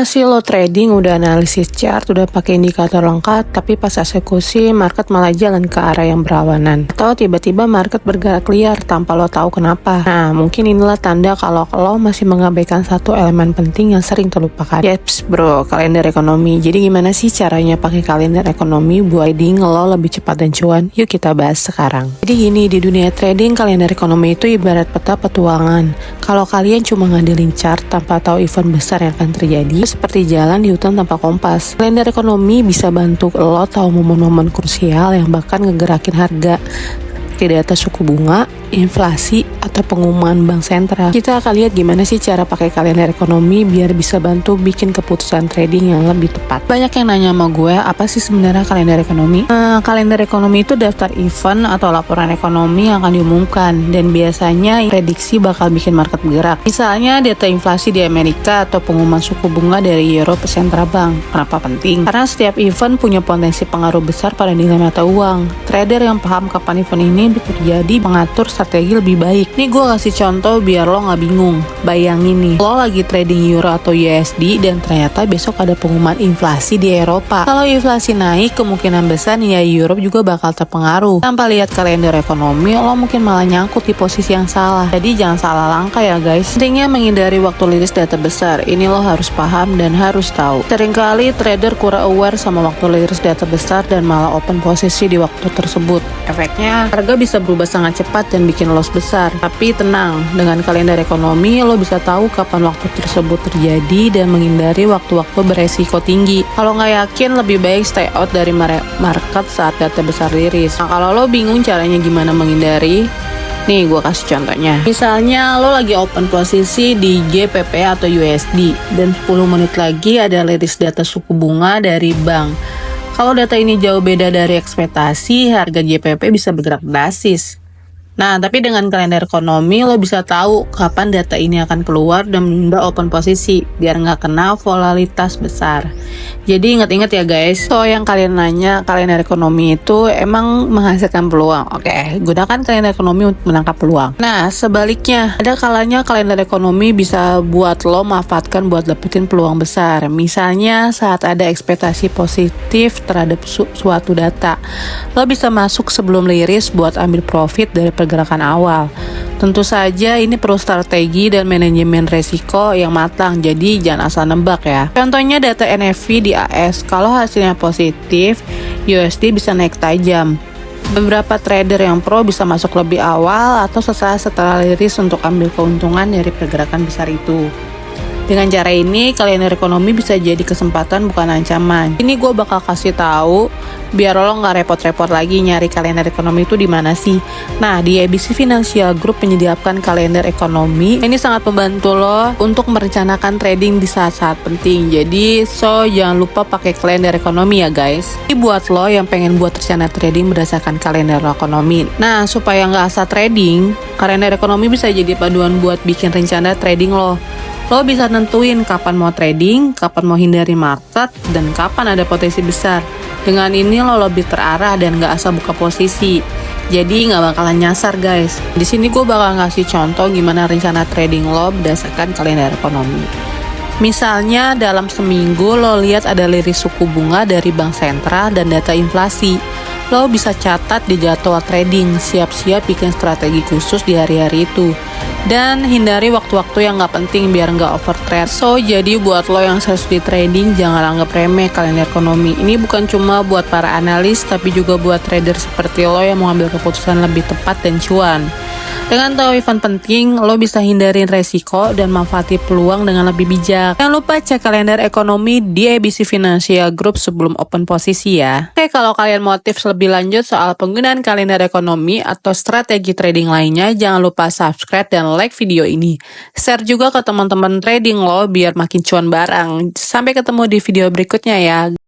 Pernah sih lo trading udah analisis chart, udah pakai indikator lengkap, tapi pas eksekusi market malah jalan ke arah yang berlawanan. Atau tiba-tiba market bergerak liar tanpa lo tahu kenapa. Nah, mungkin inilah tanda kalau lo masih mengabaikan satu elemen penting yang sering terlupakan. Yeps bro, kalender ekonomi. Jadi gimana sih caranya pakai kalender ekonomi buat trading lo lebih cepat dan cuan? Yuk kita bahas sekarang. Jadi gini, di dunia trading kalender ekonomi itu ibarat peta petualangan. Kalau kalian cuma ngandelin chart tanpa tahu event besar yang akan terjadi, seperti jalan di hutan tanpa kompas. Kalender ekonomi bisa bantu lo tahu momen-momen krusial yang bahkan ngegerakin harga, data suku bunga, inflasi, atau pengumuman bank sentral. Kita akan lihat gimana sih cara pakai kalender ekonomi biar bisa bantu bikin keputusan trading yang lebih tepat. Banyak yang nanya sama gue, apa sih sebenarnya kalender ekonomi? Kalender ekonomi itu daftar event atau laporan ekonomi yang akan diumumkan, dan biasanya prediksi bakal bikin market bergerak. Misalnya data inflasi di Amerika atau pengumuman suku bunga dari Europe Central Bank. Kenapa penting? Karena setiap event punya potensi pengaruh besar pada nilai mata uang. Trader yang paham kapan event ini terjadi mengatur strategi lebih baik. Nih gue kasih contoh biar lo nggak bingung. Bayangin nih, lo lagi trading euro atau USD dan ternyata besok ada pengumuman inflasi di Eropa. Kalau inflasi naik, kemungkinan besar nilai euro juga bakal terpengaruh. Tanpa lihat kalender ekonomi, lo mungkin malah nyangkut di posisi yang salah. Jadi jangan salah langkah ya guys. Pentingnya menghindari waktu rilis data besar. Ini lo harus paham dan harus tahu. Seringkali trader kurang aware sama waktu rilis data besar dan malah open posisi di waktu tersebut. Efeknya, harga bisa berubah sangat cepat dan bikin loss besar. Tapi tenang, dengan kalender ekonomi lo bisa tahu kapan waktu tersebut terjadi dan menghindari waktu-waktu beresiko tinggi. Kalau nggak yakin, lebih baik stay out dari market saat data besar rilis. Nah, kalau lo bingung caranya gimana menghindari, nih gue kasih contohnya. Misalnya lo lagi open posisi di GBP atau USD dan 10 menit lagi ada rilis data suku bunga dari bank. Kalau data ini jauh beda dari ekspektasi, harga JPP bisa bergerak drastis. Nah, tapi dengan kalender ekonomi, lo bisa tahu kapan data ini akan keluar dan menunda open posisi, biar nggak kena volatilitas besar. Jadi ingat-ingat ya guys, so yang kalian nanya, kalender ekonomi itu emang menghasilkan peluang. Oke, gunakan kalender ekonomi untuk menangkap peluang. Nah, sebaliknya, ada kalanya kalender ekonomi bisa buat lo manfaatkan buat dapetin peluang besar. Misalnya saat ada ekspektasi positif terhadap suatu data, lo bisa masuk sebelum liris buat ambil profit dari pergerakan awal. Tentu saja ini perlu strategi dan manajemen resiko yang matang, jadi jangan asal nebak ya. Contohnya data NFP di AS, kalau hasilnya positif, USD bisa naik tajam. Beberapa trader yang pro bisa masuk lebih awal atau setelah liris untuk ambil keuntungan dari pergerakan besar itu. Dengan cara ini, kalender ekonomi bisa jadi kesempatan bukan ancaman. Ini gue bakal kasih tahu biar lo nggak repot-repot lagi nyari kalender ekonomi itu di mana sih. Nah, di ABC Financial Group menyediakan kalender ekonomi. Ini sangat membantu lo untuk merencanakan trading di saat-saat penting. Jadi, jangan lupa pakai kalender ekonomi ya guys. Ini buat lo yang pengen buat rencana trading berdasarkan kalender ekonomi. Nah, supaya nggak asal trading, kalender ekonomi bisa jadi paduan buat bikin rencana trading lo. Lo bisa nentuin kapan mau trading, kapan mau hindari market, dan kapan ada potensi besar. Dengan ini lo lebih terarah dan gak asal buka posisi. Jadi gak bakalan nyasar guys. Di sini gue bakal ngasih contoh gimana rencana trading lo berdasarkan kalender ekonomi. Misalnya dalam seminggu lo lihat ada liris suku bunga dari bank sentral dan data inflasi. Lo bisa catat di jadwal trading, siap-siap bikin strategi khusus di hari-hari itu. Dan hindari waktu-waktu yang gak penting biar gak overtrade. Jadi buat lo yang serius di trading, jangan anggap remeh kalender ekonomi. Ini bukan cuma buat para analis, tapi juga buat trader seperti lo yang mau ambil keputusan lebih tepat dan cuan. Dengan tahu event penting, lo bisa hindarin resiko dan manfaati peluang dengan lebih bijak. Jangan lupa cek kalender ekonomi di ABC Financial Group sebelum open posisi ya. Oke, kalau kalian mau tips lebih lanjut soal penggunaan kalender ekonomi atau strategi trading lainnya, jangan lupa subscribe dan like video ini. Share juga ke teman-teman trading lo biar makin cuan bareng. Sampai ketemu di video berikutnya ya.